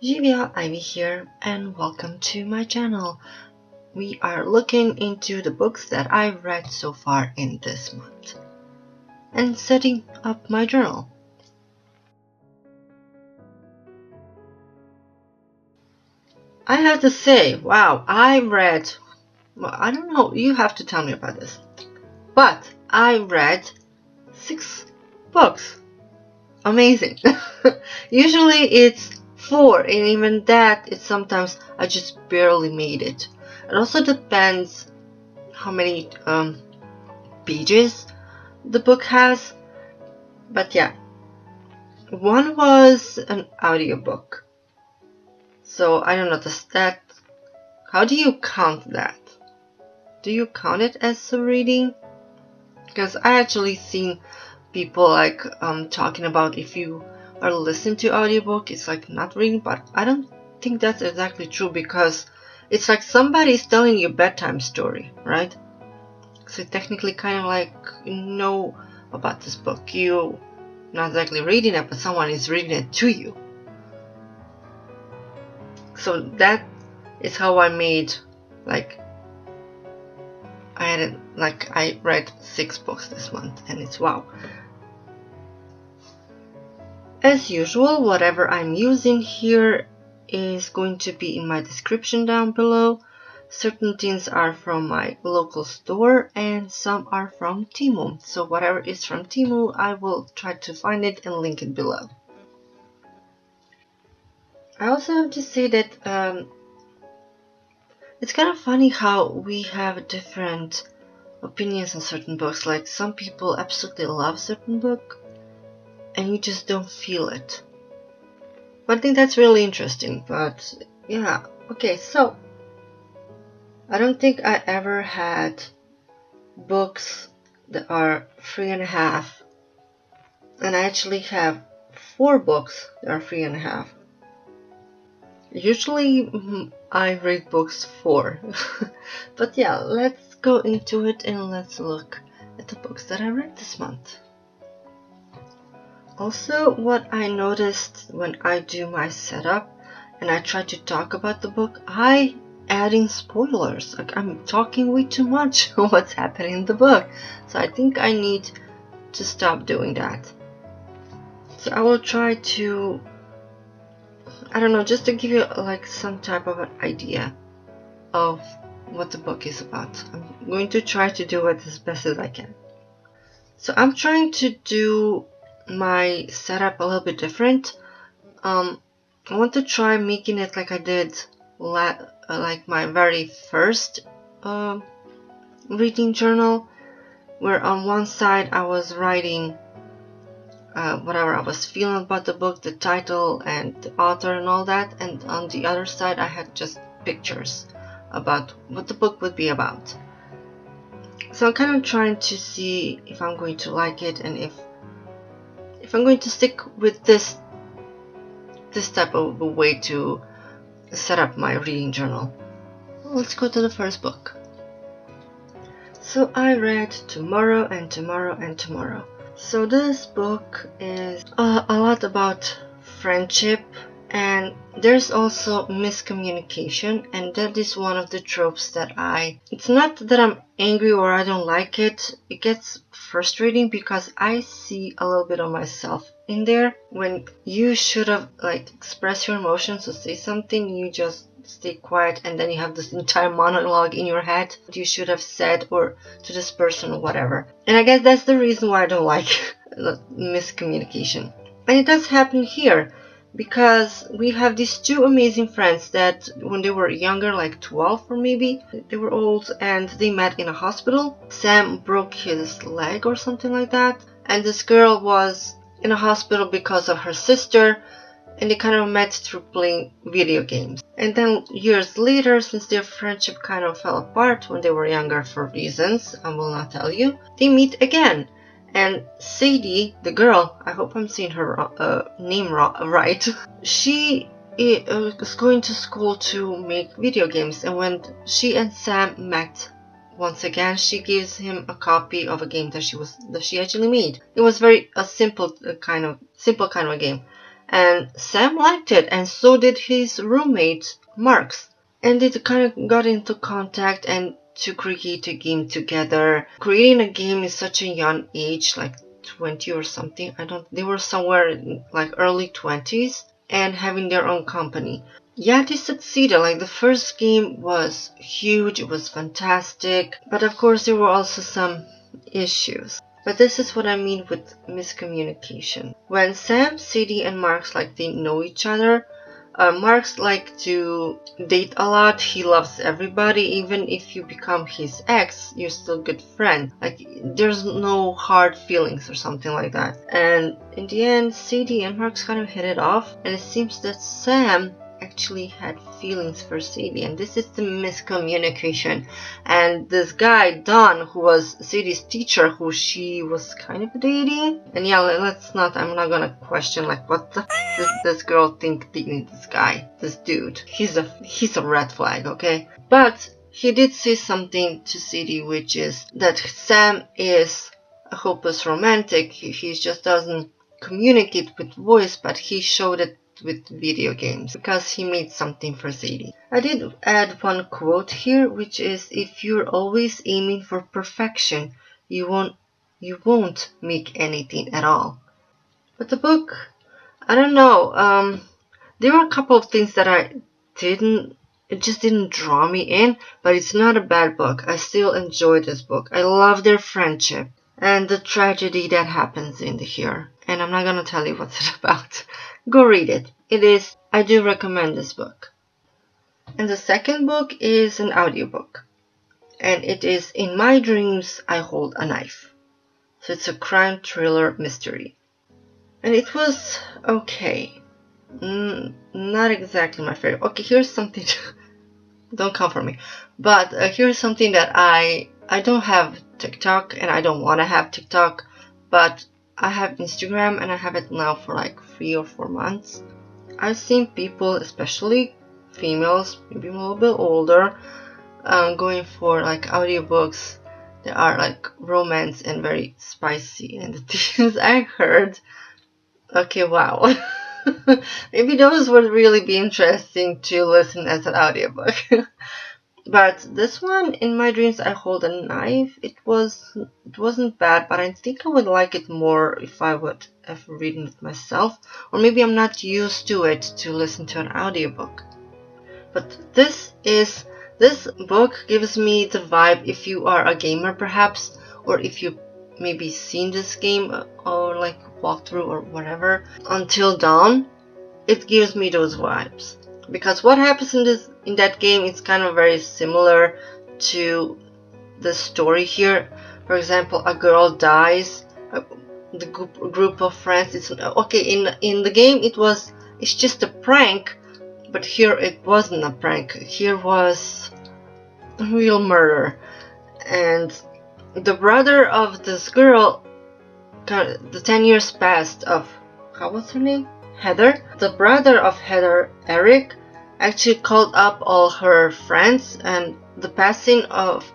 Živjo, Ivy here, and welcome to my channel. We are looking into the books that I've read so far in this month and setting up my journal. I have to say, wow, I read, well, I don't know, you have to tell me about this, but I read 6 books. Amazing. Usually it's 4, and even that, it's sometimes I just barely made it. It also depends how many pages the book has, but yeah, one was an audiobook, so I don't know that. How do you count that? Do you count it as a reading? Because I actually seen people like talking about if you are listening to audiobook, it's like not reading, but I don't think that's exactly true, because it's like somebody's telling you a bedtime story, right? So technically kind of like you know about this book. You not exactly reading it, but someone is reading it to you. So that is how I made, like, I read 6 books this month, and it's wow. As usual, whatever I'm using here is going to be in my description down below. Certain things are from my local store and some are from TEMU. So whatever is from TEMU, I will try to find it and link it below. I also have to say that it's kind of funny how we have different opinions on certain books. Like some people absolutely love certain book and you just don't feel it. But I think that's really interesting. But yeah, okay, so I don't think I ever had books that are 3.5, and I actually have 4 books that are 3.5. Usually I read books 4. But yeah, let's go into it and let's look at the books that I read this month. Also, what I noticed when I do my setup and I try to talk about the book, I add in spoilers. Like I'm talking way too much on what's happening in the book. So I think I need to stop doing that. So I will try to, I don't know, just to give you like some type of an idea of what the book is about. I'm going to try to do it as best as I can. So I'm trying to do my setup a little bit different. I want to try making it like I did like my very first reading journal, where on one side I was writing whatever I was feeling about the book, the title and the author and all that, and on the other side I had just pictures about what the book would be about. So I'm kind of trying to see if I'm going to like it and if I'm going to stick with this type of a way to set up my reading journal. Let's go to the first book. So I read Tomorrow and Tomorrow and Tomorrow. So this book is a lot about friendship, and there's also miscommunication, and that is one of the tropes that it's not that I'm angry or I don't like it. It gets frustrating because I see a little bit of myself in there. When you should have like expressed your emotions or say something, you just stay quiet, and then you have this entire monologue in your head what you should have said or to this person or whatever. And I guess that's the reason why I don't like miscommunication. And it does happen here, because we have these 2 amazing friends that when they were younger, like 12 or maybe, they were old, and they met in a hospital. Sam broke his leg or something like that, and this girl was in a hospital because of her sister, and they kind of met through playing video games. And then years later, since their friendship kind of fell apart when they were younger for reasons I will not tell you, they meet again. And Sadie, the girl, I hope I'm saying her name right, she was going to school to make video games, and when she and Sam met once again, she gives him a copy of a game that she actually made. It was very simple kind of a game, and Sam liked it, and so did his roommate Marks. And they kind of got into contact and to create a game together. Creating a game is such a young age, like 20 or something. They were somewhere in like early 20s and having their own company. Yeah, they succeeded. Like the first game was huge, it was fantastic, but of course there were also some issues. But this is what I mean with miscommunication. When Sam, Sadie, and Marks they know each other, Marks to date a lot. He loves everybody. Even if you become his ex, you're still good friend. There's no hard feelings or something like that. And in the end, Sadie and Marks kind of hit it off. And it seems that Sam actually had feelings for Sadie, and this is the miscommunication. And this guy Don, who was Sadie's teacher, who she was kind of dating, and yeah, I'm not gonna question what the does this girl think dating this guy, this dude. He's a red flag, okay? But he did say something to Sadie, which is that Sam is a hopeless romantic. He just doesn't communicate with voice, but he showed it with video games because he made something for Sadie. I did add one quote here, which is, if you're always aiming for perfection, you won't make anything at all. But the book, I don't know, there were a couple of things that it just didn't draw me in, but it's not a bad book. I still enjoy this book. I love their friendship and the tragedy that happens in here. And I'm not gonna tell you what's it about. Go read it. I do recommend this book. And the second book is an audiobook. And it is In My Dreams I Hold a Knife. So it's a crime thriller mystery. And it was okay. Not exactly my favorite. Okay, here's something. Don't come for me. But here's something that I don't have TikTok and I don't want to have TikTok. But I have Instagram and I have it now for 3 or 4 months. I've seen people, especially females, maybe a little bit older, going for audiobooks that are romance and very spicy. And the things I heard, okay, wow. Maybe those would really be interesting to listen as an audiobook. But this one, In My Dreams I Hold a Knife, it wasn't bad, but I think I would like it more if I would have written it myself, or maybe I'm not used to it to listen to an audiobook. But this book gives me the vibe, if you are a gamer perhaps, or if you maybe seen this game or walkthrough or whatever, Until Dawn, it gives me those vibes. Because what happens in that game is kind of very similar to the story here. For example, a girl dies, the group of friends. It's okay. In the game, it's just a prank, but here it wasn't a prank. Here was real murder, and the brother of this girl, the 10 years passed of, how was her name? Heather. The brother of Heather, Eric, actually called up all her friends, and the passing of,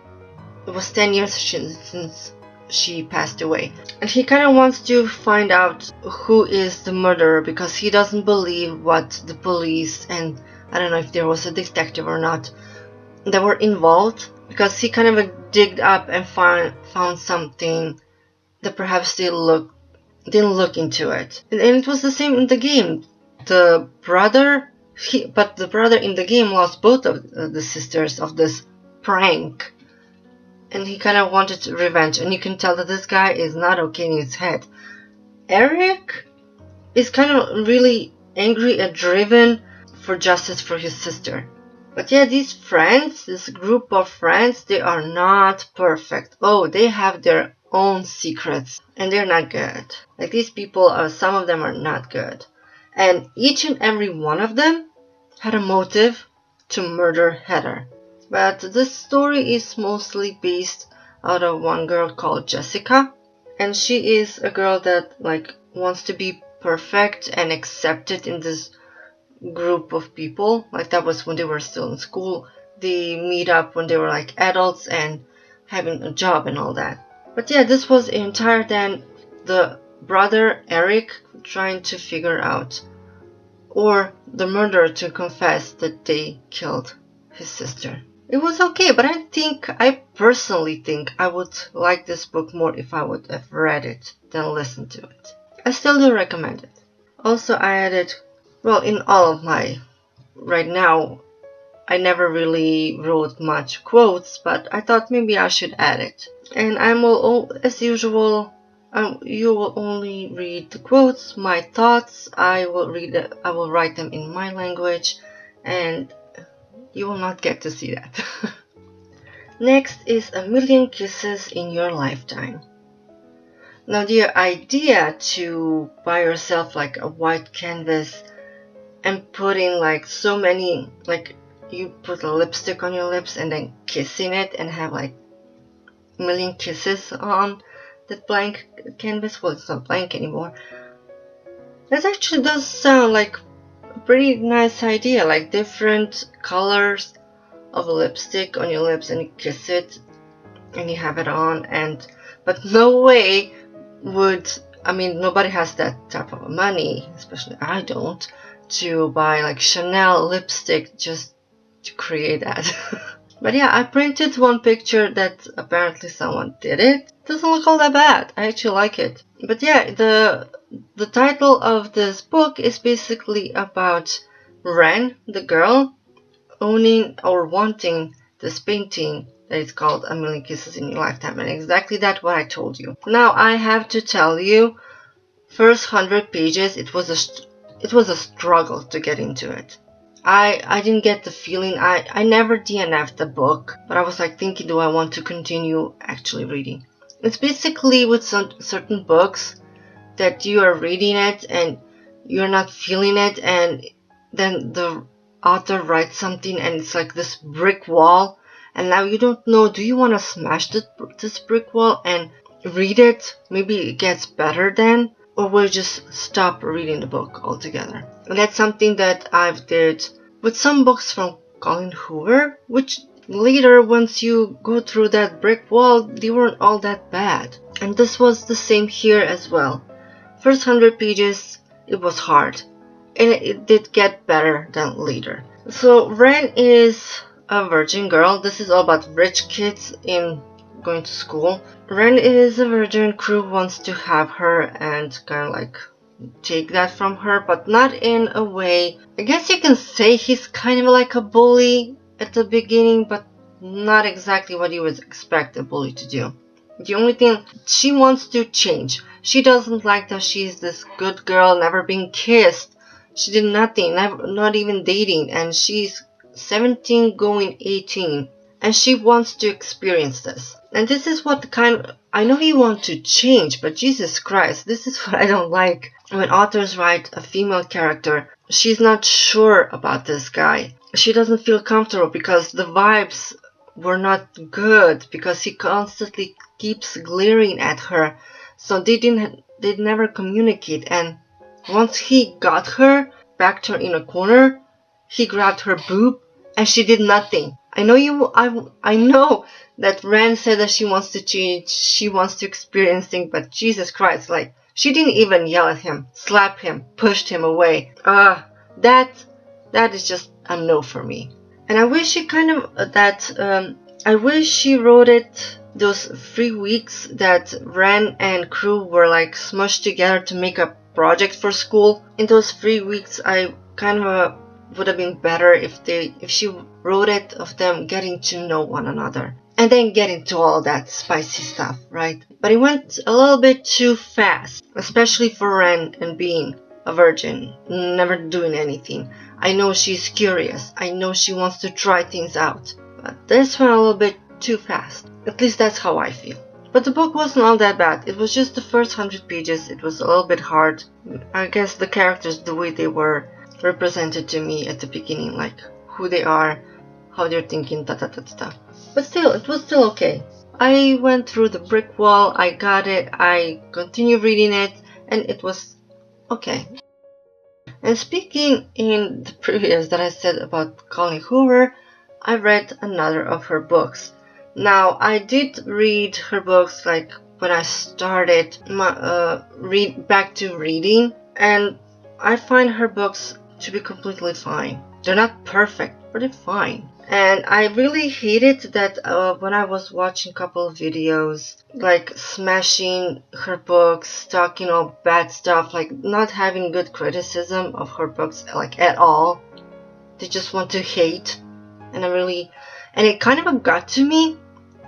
it was 10 years since she passed away. And he kind of wants to find out who is the murderer, because he doesn't believe what the police, and I don't know if there was a detective or not, that were involved, because he kind of digged up and found something that perhaps didn't look into it. And it was the same in the game. The brother in the game lost both of the sisters of this prank, and he kind of wanted revenge, and you can tell that this guy is not okay in his head. Eric is kind of really angry and driven for justice for his sister. But yeah, these friends, this group of friends, they are not perfect. Oh, they have their own secrets, and they're not good. These people some of them are not good. And each and every one of them had a motive to murder Heather. But this story is mostly based out of one girl called Jessica. And she is a girl that wants to be perfect and accepted in this group of people. That was when they were still in school. They meet up when they were adults and having a job and all that. But yeah, this was entire then the brother Eric trying to figure out or the murderer to confess that they killed his sister. It was okay, but I personally think I would like this book more if I would have read it than listened to it. I still do recommend it. Also, I added, well, in all of my, right now, I never really wrote much quotes, but I thought maybe I should add it. And as usual, you will only read the quotes, my thoughts. I will write them in my language, and you will not get to see that. Next is A Million Kisses in Your Lifetime. Now, the idea to buy yourself like a white canvas and put in like so many, like you put a lipstick on your lips and then kissing it and have like a million kisses on that blank canvas. Well, it's not blank anymore. That actually does sound like a pretty nice idea, like different colors of a lipstick on your lips and you kiss it and you have it on, but no way nobody has that type of money, especially I don't, to buy like Chanel lipstick just to create that. But yeah, I printed one picture that apparently someone did it. Doesn't look all that bad. I actually like it. But yeah, the title of this book is basically about Ren, the girl, owning or wanting this painting that is called A Million Kisses in Your Lifetime, and exactly that's what I told you. Now I have to tell you, first 100 pages, it was a struggle to get into it. I didn't get the feeling. I never DNF'd the book, but I was like thinking, do I want to continue actually reading? It's basically with some certain books that you are reading it and you're not feeling it, and then the author writes something and it's like this brick wall, and now you don't know, do you want to smash this brick wall and read it? Maybe it gets better then, or will you just stop reading the book altogether? And that's something that I've did with some books from Colleen Hoover, which later, once you go through that brick wall, they weren't all that bad. And this was the same here as well. First 100 pages, it was hard, and it did get better than later. So Ren is a virgin girl. This is all about rich kids in going to school. Ren is a virgin. Crew wants to have her and kind of like take that from her, but not in a way. I guess you can say he's kind of like a bully at the beginning, but not exactly what you would expect a bully to do. The only thing, she wants to change. She doesn't like that she's this good girl, never been kissed. She did nothing, not even dating, and she's 17 going 18, and she wants to experience this. And this is what I know you want to change, but Jesus Christ, this is what I don't like. When authors write a female character, she's not sure about this guy. She doesn't feel comfortable because the vibes were not good, because he constantly keeps glaring at her. So they'd never communicate, and once he got her, backed her in a corner, he grabbed her boob and she did nothing. I know that Ren said that she wants to change, she wants to experience things, but Jesus Christ, like, she didn't even yell at him, slap him, pushed him away. That is just a no for me. And I wish she I wish she wrote it those 3 weeks that Ren and Crew were like smushed together to make a project for school. In those 3 weeks, I would have been better if she wrote it of them getting to know one another and then get into all that spicy stuff, right? But it went a little bit too fast, especially for Ren and being a virgin, never doing anything. I know she's curious. I know she wants to try things out. But this went a little bit too fast. At least that's how I feel. But the book wasn't all that bad. It was just the first 100 pages. It was a little bit hard. I guess the characters, the way they were represented to me at the beginning, like who they are, how they're thinking, But still, it was still okay. I went through the brick wall. I got it. I continued reading it, and it was okay. And speaking in the previous that I said about Colleen Hoover, I read another of her books. Now, I did read her books like when I started back to reading, and I find her books to be completely fine. They're not perfect, but they're fine. And I really hated that when I was watching a couple of videos, like smashing her books, talking all bad stuff, like not having good criticism of her books, like at all. They just want to hate. And it kind of got to me.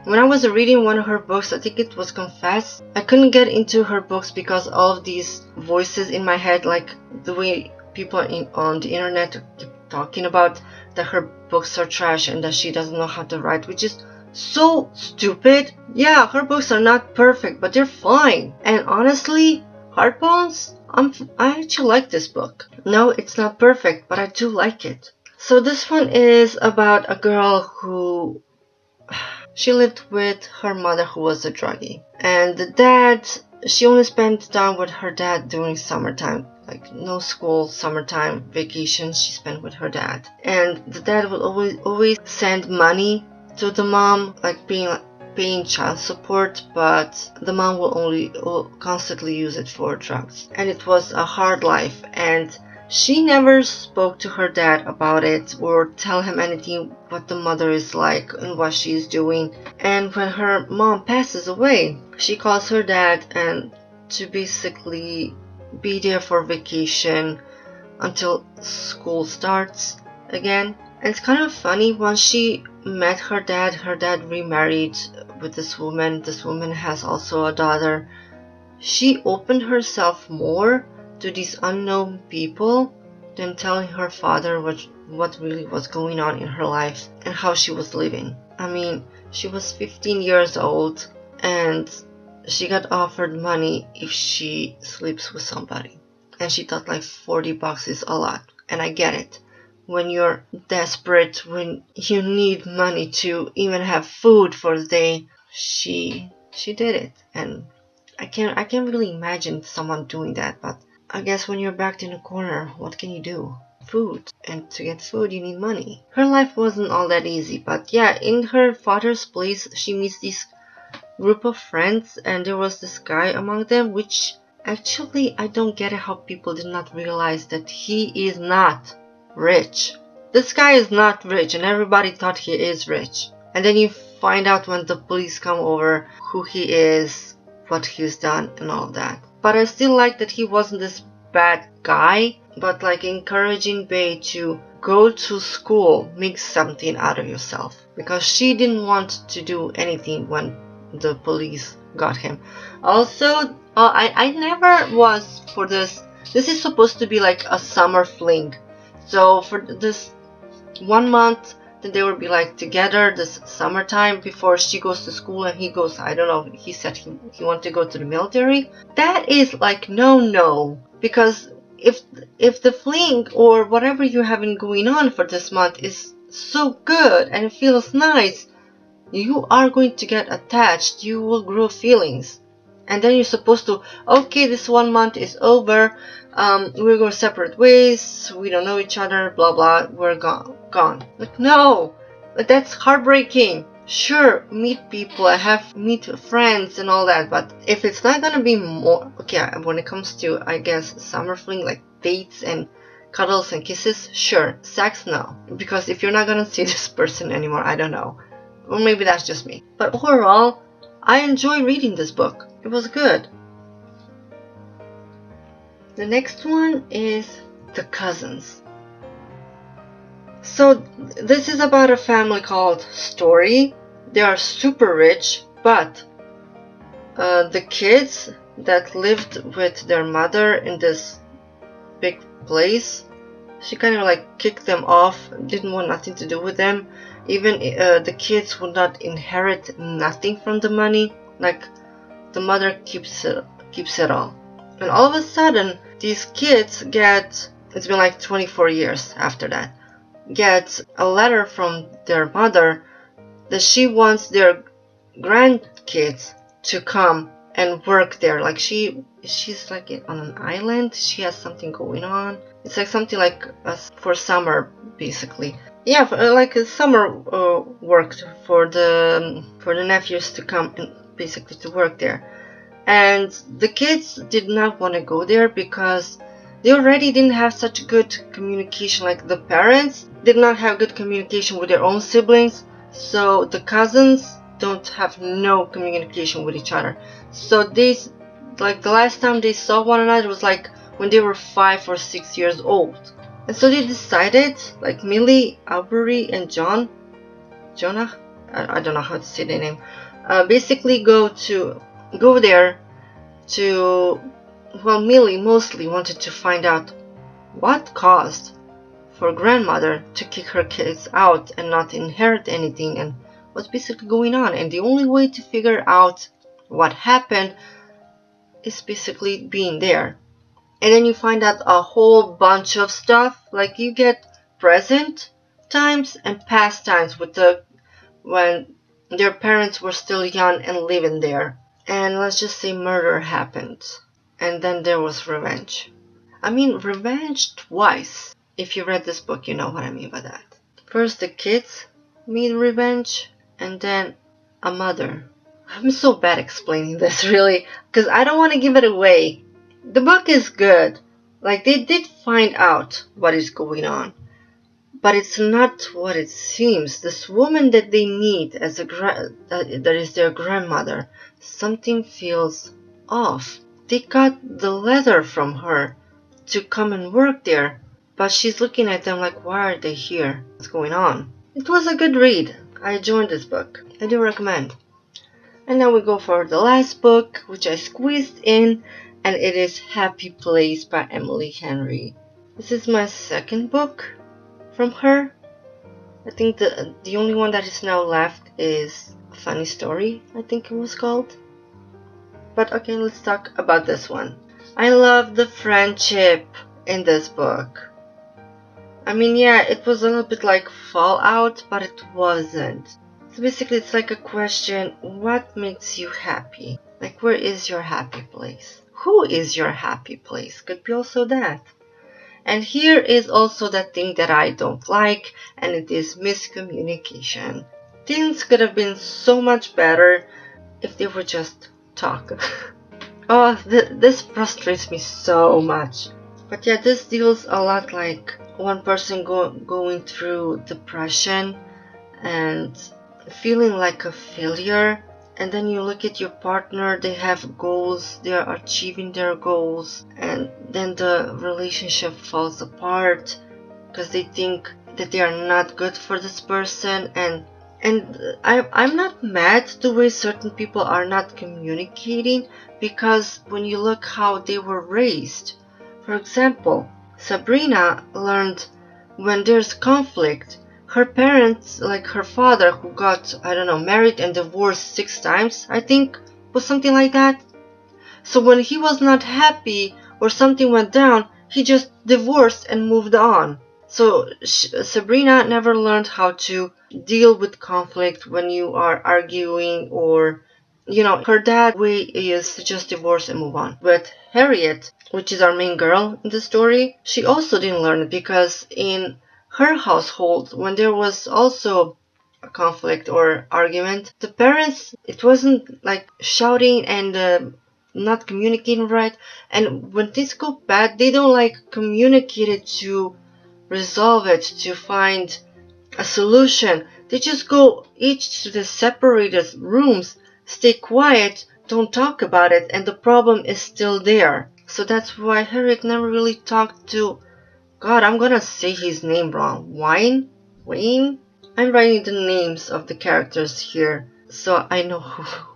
When I was reading one of her books, I think it was Confess, I couldn't get into her books because all of these voices in my head, like the way people on the internet keep talking about that her books are trash and that she doesn't know how to write, which is so stupid. Yeah, her books are not perfect, but they're fine. And honestly, Heartbones, I actually like this book. No, it's not perfect, but I do like it. So this one is about a girl who she lived with her mother, who was a druggie, and the dad, she only spent time with her dad during summertime, like no school, summertime vacations she spent with her dad. And the dad would always send money to the mom, like paying child support, but the mom will constantly use it for drugs. And it was a hard life, and she never spoke to her dad about it or tell him anything what the mother is like and what she's doing. And when her mom passes away, she calls her dad and to basically be there for vacation until school starts again. And it's kind of funny, when she met her dad remarried with this woman. This woman has also a daughter. She opened herself more to these unknown people than telling her father what really was going on in her life and how she was living. I mean, she was 15 years old and she got offered money if she sleeps with somebody. And she thought like $40 is a lot. And I get it. When you're desperate, when you need money to even have food for the day, she did it. And I can't really imagine someone doing that, but I guess when you're backed in a corner, what can you do? Food. And to get food, you need money. Her life wasn't all that easy, but yeah, in her father's place, she meets this group of friends, and there was this guy among them, which actually I don't get it how people did not realize that he is not rich. This guy is not rich, and everybody thought he is rich. And then you find out when the police come over who he is, what he's done, and all that. But I still like that he wasn't this bad guy, but like encouraging Bae to go to school, make something out of yourself. Because she didn't want to do anything when the police got him. Also, I never was for this. This is supposed to be like a summer fling. So for this 1 month, then they would be like together this summertime before she goes to school and he goes, I don't know, he said he wanted to go to the military. That is like no, because if the fling or whatever you're having going on for this month is so good and it feels nice, you are going to get attached. You will grow feelings. And then you're supposed to, okay, this 1 month is over, we're going separate ways, we don't know each other, blah blah, we're gone. Like, no, that's heartbreaking. Sure, meet people, meet friends and all that, but if it's not gonna be more, okay, when it comes to, I guess, summer fling, like dates and cuddles and kisses, sure, sex, no. Because if you're not gonna see this person anymore, I don't know. Or maybe that's just me. But overall, I enjoy reading this book. It was good. The next one is The Cousins. So this is about a family called Story. They are super rich, but the kids that lived with their mother in this big place, she kind of like kicked them off, didn't want nothing to do with them. Even the kids would not inherit nothing from the money. Like, the mother keeps it all. And all of a sudden, these kids get, it's been like 24 years after that, get a letter from their mother that she wants their grandkids to come and work there. Like, she's like on an island, she has something going on. It's like something like for summer, basically. Yeah, like a summer work for the nephews to come and basically to work there. And the kids did not want to go there because they already didn't have such good communication. Like the parents did not have good communication with their own siblings, so the cousins don't have no communication with each other. So these, like the last time they saw one another was like when they were 5 or 6 years old. And so they decided, like Millie, Aubrey, and Jonah, I don't know how to say their name, basically go there to, well, Millie mostly wanted to find out what caused for grandmother to kick her kids out and not inherit anything, and what's basically going on. And the only way to figure out what happened is basically being there. And then you find out a whole bunch of stuff, like you get present times and past times with when their parents were still young and living there. And let's just say murder happened. And then there was revenge. I mean, revenge twice. If you read this book, you know what I mean by that. First the kids meet revenge, and then a mother. I'm so bad explaining this, really, because I don't want to give it away. The book is good. Like, they did find out what is going on. But it's not what it seems. This woman that they meet as that is their grandmother, something feels off. They got the letter from her to come and work there, but she's looking at them like, why are they here? What's going on? It was a good read. I enjoyed this book. I do recommend. And now we go for the last book, which I squeezed in, and it is Happy Place by Emily Henry. This is my second book from her. I think the only one that is now left is Funny Story, I think it was called. But okay, let's talk about this one. I love the friendship in this book. I mean, yeah, it was a little bit like Fallout, but it wasn't. So basically it's like a question, what makes you happy? Like, where is your happy place? Who is your happy place? Could be also that. And here is also that thing that I don't like, and it is miscommunication. Things could have been so much better if they would just talk. Oh, this frustrates me so much. But yeah, this deals a lot like one person going through depression and feeling like a failure. And then you look at your partner, they have goals, they are achieving their goals, and then the relationship falls apart because they think that they are not good for this person. And I'm not mad the way certain people are not communicating, because when you look how they were raised, for example, Sabrina learned when there's conflict, her parents, like her father, who got, I don't know, married and divorced 6 times, I think, was something like that. So when he was not happy or something went down, he just divorced and moved on. So Sabrina never learned how to deal with conflict when you are arguing, or, you know, her dad's way is to just divorce and move on. But Harriet, which is our main girl in the story, she also didn't learn it, because in her household, when there was also a conflict or argument, the parents, it wasn't like shouting and not communicating right. And when things go bad, they don't like communicate it to resolve it, to find a solution. They just go each to the separated rooms, stay quiet, don't talk about it, and the problem is still there. So that's why Harriet never really talked to, God, I'm gonna say his name wrong. Wayne? I'm writing the names of the characters here, so I know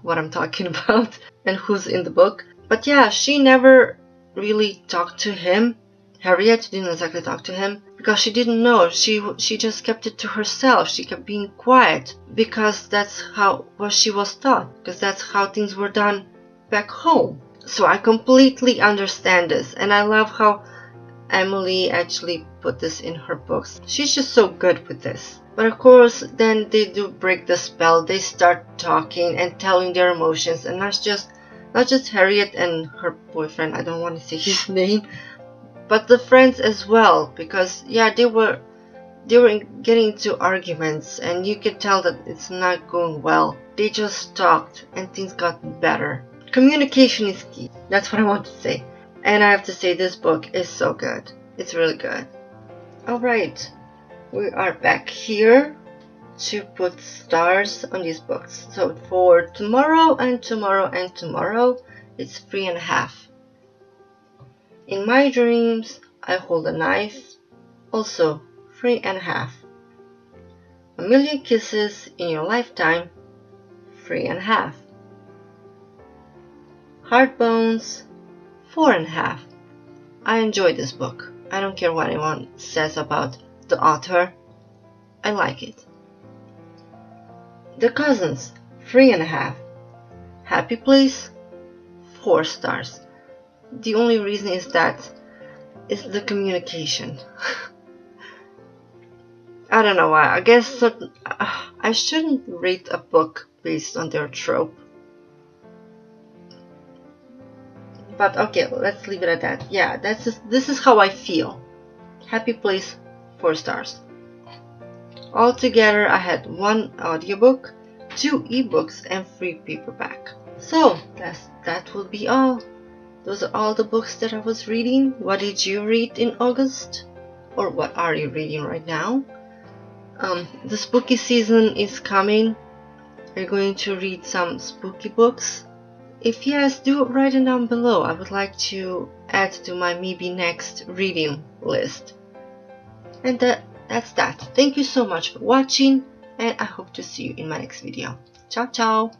what I'm talking about and who's in the book. But yeah, she never really talked to him. Harriet didn't exactly talk to him, because she didn't know. She just kept it to herself. She kept being quiet, because that's what she was taught, because that's how things were done back home. So I completely understand this, and I love how Emily actually put this in her books. She's just so good with this. But of course, then they do break the spell. They start talking and telling their emotions, and not just Harriet and her boyfriend, I don't want to say his name, but the friends as well, because yeah, they were getting into arguments, and you could tell that it's not going well. They just talked and things got better. Communication is key. That's what I want to say. And I have to say, this book is so good. It's really good. Alright, we are back here to put stars on these books. So for tomorrow and tomorrow and tomorrow, it's 3.5. In my dreams, I hold a knife, also 3.5. A million kisses in your lifetime, 3.5. Hard bones, 4.5. I enjoy this book. I don't care what anyone says about the author. I like it. The Cousins, 3.5. Happy Place, 4 stars. The only reason is that it's the communication. I don't know why. I guess I shouldn't rate a book based on their trope. But okay, let's leave it at that. Yeah, this is how I feel. Happy Place, 4 stars. Altogether, I had 1 audiobook, 2 ebooks, and 3 paperback. So that will be all. Those are all the books that I was reading. What did you read in August? Or what are you reading right now? The spooky season is coming. Are you going to read some spooky books? If yes, do write it down below. I would like to add to my maybe next reading list. And that's that. Thank you so much for watching, and I hope to see you in my next video. Ciao, ciao!